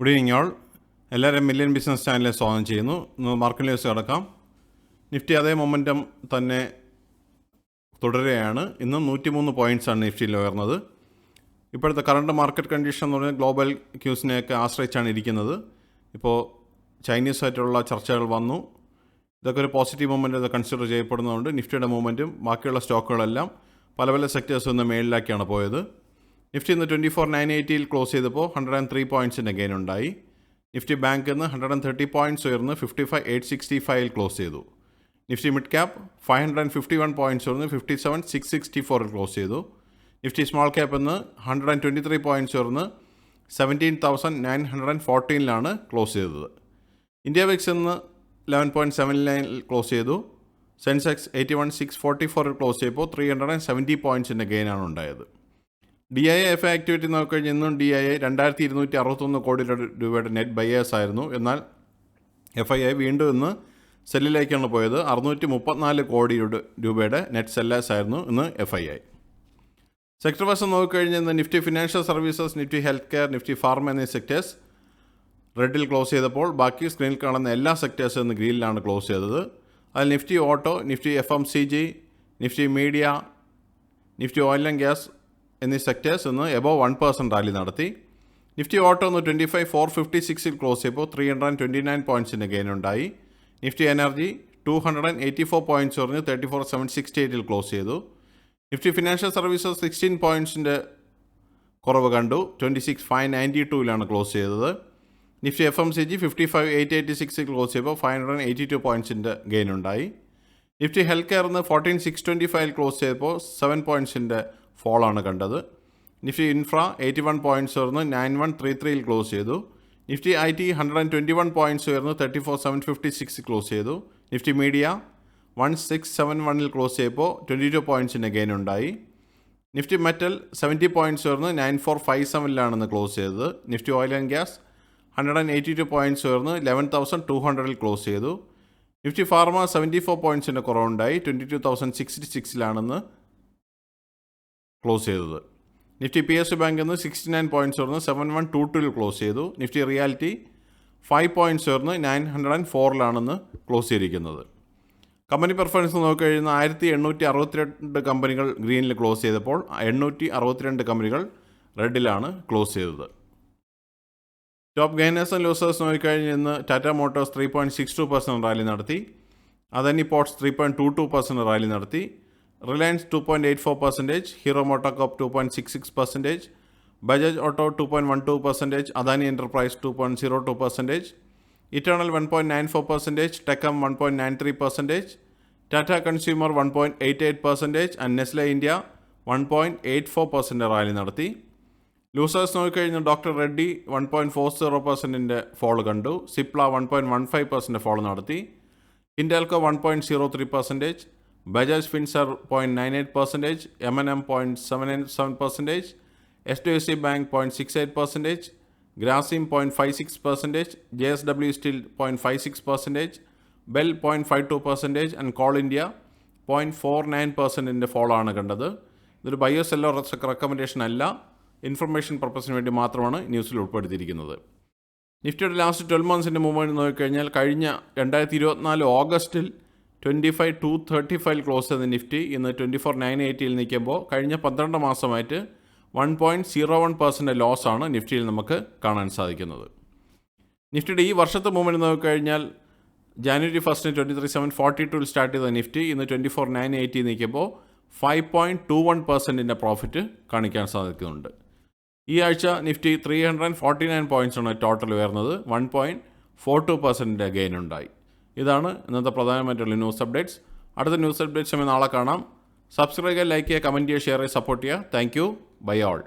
Good evening all. എല്ലാവരും million business ചാനലിൽ സ്വാഗതം ചെയ്യുന്നു. ഇന്ന് മാർക്കറ്റ് ന്യൂസ് കിടക്കാം. നിഫ്റ്റി അതേ മൊമെൻറ്റം തന്നെ തുടരുകയാണ്. ഇന്നും 103 പോയിൻറ്റ്സാണ് നിഫ്റ്റിയിൽ ഉയർന്നത്. ഇപ്പോഴത്തെ കറണ്ട് മാർക്കറ്റ് കണ്ടീഷൻ എന്ന് പറഞ്ഞാൽ ഗ്ലോബൽ ക്യൂസിനെയൊക്കെ ആശ്രയിച്ചാണ് ഇരിക്കുന്നത്. ഇപ്പോൾ ചൈനീസായിട്ടുള്ള ചർച്ചകൾ വന്നു. ഇതൊക്കെ ഒരു പോസിറ്റീവ് മൊമെൻ്റ് ഇത് കൺസിഡർ ചെയ്യപ്പെടുന്നതുകൊണ്ട് നിഫ്റ്റിയുടെ മൂവ്മെൻറ്റും ബാക്കിയുള്ള സ്റ്റോക്കുകളെല്ലാം പല പല സെക്ടേഴ്സിൽ നിന്ന് മേളിലാക്കിയാണ് പോയത്. നിഫ്റ്റി ഇന്ന് 24,980 ക്ലോസ് ചെയ്തപ്പോൾ 103 പോയിൻറ്റ്സിൻ്റെ ഗെയിൻ ഉണ്ടായി. നിഫ്റ്റി ബാങ്ക് ഇന്ന് 130 പോയിൻറ്റ്സ് ഉയർന്ന് 55,865 ക്ലോസ് ചെയ്തു. നിഫ്റ്റി മിഡ് ക്യാപ്പ് 551 പോയിൻറ്റ്സ് ഉയർന്ന് 57,664 ക്ലോസ് ചെയ്തു. നിഫ്റ്റി സ്മോൾ ക്യാപ്പ് ഇന്ന് 123 പോയിൻറ്റ്സ് ഉയർന്ന് 17,914 ക്ലോസ് ചെയ്തത്. ഇന്ത്യ വിക്സ് ഇന്ന് 11.79 ക്ലോസ് ചെയ്തു. സെൻസെക്സ് 81,644 ക്ലോസ് ചെയ്തപ്പോൾ 370 പോയിൻറ്റ്സിൻ്റെ ഗെയിനാണ് ഉണ്ടായത്. DIA ആക്ടിവിറ്റി നോക്കിക്കഴിഞ്ഞാൽ ഇന്നും DIA 2,261 കോടി രൂപയുടെ നെറ്റ് ബയേഴ്സ് ആയിരുന്നു. എന്നാൽ FII വീണ്ടും ഇന്ന് സെല്ലിലേക്കാണ് പോയത്. 634 കോടി രൂപയുടെ നെറ്റ് സെല്ലേഴ്സ് ആയിരുന്നു ഇന്ന് FII. സെക്ടർ വശം നോക്കിക്കഴിഞ്ഞാൽ ഇന്ന് Nifty financial services, Nifty health care, Nifty pharma എന്നീ സെക്ടേഴ്സ് റെഡിൽ ക്ലോസ് ചെയ്തപ്പോൾ ബാക്കി സ്ക്രീനിൽ കാണുന്ന എല്ലാ സെക്ടേഴ്സും ഇന്ന് ഗ്രീനിലാണ് ക്ലോസ് ചെയ്തത്. അതിൽ Nifty auto, Nifty FMCG, Nifty media, Nifty oil and gas എന്നീ സെക്ടേഴ്സ് ഇന്ന് എബോവ് 1% റാലി നടത്തി. നിഫ്റ്റി ഓട്ടോ ഒന്ന് 25,456 ക്ലോസ് ചെയ്തപ്പോൾ 329 പോയിൻറ്റ്സിൻ്റെ ഗെയിൻ ഉണ്ടായി. നിഫ്റ്റി എനർജി 284 പോയിൻറ്റ്സ് പറഞ്ഞ് 34,768 ക്ലോസ് ചെയ്തു. നിഫ്റ്റി ഫിനാൻഷ്യൽ സർവീസസ് 16 പോയിൻറ്റ്സിൻ്റെ കുറവ് കണ്ടു. 26,592 ക്ലോസ് ചെയ്തത്. നിഫ്റ്റി FMCG 55,886 ക്ലോസ് ചെയ്തപ്പോൾ 582 പോയിൻറ്റ്സിൻ്റെ ഗെയിൻ ഉണ്ടായി. നിഫ്റ്റി ഹെൽത്ത് കെയറിന്ന് 14,625 ക്ലോസ് ചെയ്തപ്പോൾ 7 പോയിൻറ്റ്സിൻ്റെ ഫോളാണ് കണ്ടത്. നിഫ്റ്റി ഇൻഫ്ര 81 പോയിൻറ്റ്സ് ഉയർന്ന് 9133 ക്ലോസ് ചെയ്തു. നിഫ്റ്റി IT 121 പോയിൻറ്റ്സ് ഉയർന്ന് 34,756 ക്ലോസ് ചെയ്തു. നിഫ്റ്റി മീഡിയ 1671 ക്ലോസ് ചെയ്തപ്പോൾ 22 പോയിൻറ്റ്സിൻ്റെ ഗെയിൻ ഉണ്ടായി. നിഫ്റ്റി മെറ്റൽ 70 പോയിൻറ്റ്സ് ഉയർന്ന് 9457 ക്ലോസ് ചെയ്തത്. Nifty oil and gas 182 points ഉയർന്ന് 11,200 ക്ലോസ് ചെയ്തു. Nifty pharma 74 പോയിൻറ്റ്സിൻ്റെ കുറവുണ്ടായി. 22,066 ക്ലോസ് ചെയ്തത്. നിഫ്റ്റി PSU ബാങ്ക് ഇന്ന് 69 പോയിൻറ്റ്സ് ഉയർന്ന് 7122 ക്ലോസ് ചെയ്തു. നിഫ്റ്റി റിയാലിറ്റി 5 പോയിൻറ്റ്സ് ഉയർന്ന് 904 ക്ലോസ് ചെയ്തിരിക്കുന്നത്. കമ്പനി പെർഫോമൻസ് നോക്കിക്കഴിഞ്ഞാൽ 1862 കമ്പനികൾ ഗ്രീനിൽ ക്ലോസ് ചെയ്തപ്പോൾ 862 കമ്പനികൾ റെഡിലാണ് ക്ലോസ് ചെയ്തത്. ടോപ്പ് ഗെയിനേഴ്സ് ആൻഡ് ലൂസേഴ്സ് നോക്കിക്കഴിഞ്ഞാൽ ഇന്ന് ടാറ്റ മോട്ടോഴ്സ് 3.62% റാലി നടത്തി. അദാനി പോർട്സ് 3.22% റാലി നടത്തി. Reliance 2.84%, hero MotoCorp 2.66%, Bajaj auto 2.12%, Adani enterprise 2.02%, eternal 1.94%, ടെക്കം 1.93%, Tata consumer 1.88% and Nestle India 1.84% rally നടത്തി. ലൂസേഴ്സ് നോക്കിക്കഴിഞ്ഞാൽ ഡോക്ടർ റെഡ്ഡി 1.40% ഫോള് കണ്ടു. സിപ്ല 1.15% ഫോള് നടത്തി. Hindalco 1.03%, Bajaj ഫിൻസർ 0.98%, M&M 0.77%, HDFC bank 0.68%, Grasim 0.56%, JSW steel 0.56%, bell 0.52% and call India 0.49% ഫോളാണ് കണ്ടത്. ഇതൊരു ബയോ സെല്ലോ റെക്കമെൻഡേഷൻ അല്ല, information പർപ്പസിന് വേണ്ടി മാത്രമാണ് ന്യൂസിൽ ഉൾപ്പെടുത്തിയിരിക്കുന്നത്. നിഫ്റ്റിയുടെ ലാസ്റ്റ് 12 മന്ത്സിൻ്റെ മൂവ്മെൻറ്റ് നോക്കിക്കഴിഞ്ഞാൽ കഴിഞ്ഞ 2024 ഓഗസ്റ്റിൽ 25,235 ക്ലോസ് ചെയ്ത നിഫ്റ്റി ഇന്ന് 24,980 നിൽക്കുമ്പോൾ കഴിഞ്ഞ 12 മാസമായിട്ട് 1.01% ലോസാണ് നിഫ്റ്റിയിൽ നമുക്ക് കാണാൻ സാധിക്കുന്നത്. നിഫ്റ്റിയുടെ ഈ വർഷത്തെ മൂവ്മെൻറ്റ് നോക്കിക്കഴിഞ്ഞാൽ ജാനുവരി 1 23,742 സ്റ്റാർട്ട് ചെയ്ത നിഫ്റ്റി ഇന്ന് 24,980 നിൽക്കുമ്പോൾ 5.21% പ്രോഫിറ്റ് കാണിക്കാൻ സാധിക്കുന്നുണ്ട്. ഈ ആഴ്ച നിഫ്റ്റി 349 പോയിൻറ്റ്സാണ് ടോട്ടൽ ഉയർന്നത്. 1.42% ഗെയിൻ ഉണ്ടായി. ഇതാണ് ഇന്നത്തെ പ്രധാനമായിട്ടുള്ള ന്യൂസ് അപ്ഡേറ്റ്സ്. അടുത്ത ന്യൂസ് അപ്ഡേറ്റ്സ് നാളെ കാണാം. സബ്സ്ക്രൈബ് ചെയ്യുക, ലൈക്ക് ചെയ്യുക, കമൻറ്റ് ചെയ്യുക, ഷെയർ ചെയ്യുക, സപ്പോർട്ട് ചെയ്യുക. Thank you. Bye all.